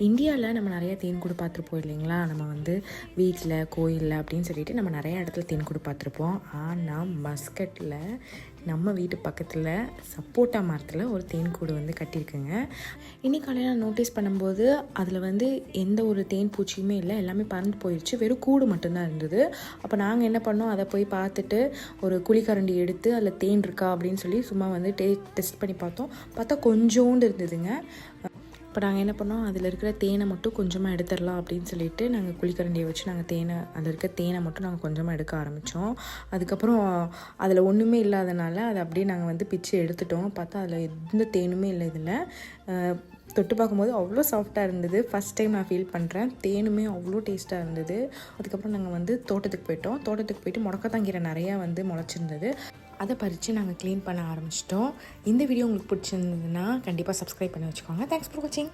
இந்தியாவில் நம்ம நிறையா தேன்கூடு பார்த்துருப்போம் இல்லைங்களா. நம்ம வந்து வீட்டில், கோயிலில் அப்படின்னு சொல்லிட்டு நம்ம நிறையா இடத்துல தேன்கூடு பார்த்துருப்போம். ஆனால் மஸ்கட்டில் நம்ம வீட்டு பக்கத்தில் சப்போட்டா மரத்தில் ஒரு தேன்கூடு வந்து கட்டியிருக்குங்க. இன்னைக்கு காலையில் நோட்டீஸ் பண்ணும்போது அதில் வந்து எந்த ஒரு தேன் பூச்சியுமே இல்லை, எல்லாமே பறந்து போயிடுச்சு. வெறும் கூடு மட்டும்தான் இருந்தது. அப்போ நாங்கள் என்ன பண்ணோம், அதை போய் பார்த்துட்டு ஒரு குழிக்கரண்டி எடுத்து அதில் தேன் இருக்கா அப்படின்னு சொல்லி சும்மா வந்து டெஸ்ட் பண்ணி பார்த்தா கொஞ்சோண்டு இருந்ததுங்க. இப்போ நாங்கள் என்ன பண்ணோம், அதில் இருக்கிற தேனை மட்டும் கொஞ்சமாக எடுத்துடலாம் அப்படின்னு சொல்லிட்டு நாங்கள் குழிக்கரண்டியை வச்சு அதில் இருக்க தேனை மட்டும் நாங்கள் கொஞ்சமாக எடுக்க ஆரம்பித்தோம். அதுக்கப்புறம் அதில் ஒன்றுமே இல்லாதனால அதை அப்படியே நாங்கள் வந்து பிச்சு எடுத்துட்டோம். பார்த்தா அதில் எந்த தேனுமே இல்லை. இதில் தொட்டு பார்க்கும்போது அவ்வளோ சாஃப்டாக இருந்தது. ஃபஸ்ட் டைம் நான் ஃபீல் பண்ணுறேன். தேனுமே அவ்வளோ டேஸ்ட்டாக இருந்தது. அதுக்கப்புறம் நாங்கள் வந்து தோட்டத்துக்கு போயிட்டு முடக்கத்தாங்கீரை நிறையா வந்து முளைச்சிருந்தது. அதை பறித்து நாங்கள் க்ளீன் பண்ண ஆரம்பிச்சிட்டோம். இந்த வீடியோ உங்களுக்கு பிடிச்சிருந்ததுன்னா கண்டிப்பாக சப்ஸ்கிரைப் பண்ணி வச்சுக்கோங்க. தேங்க்ஸ் ஃபார் வாட்சிங்.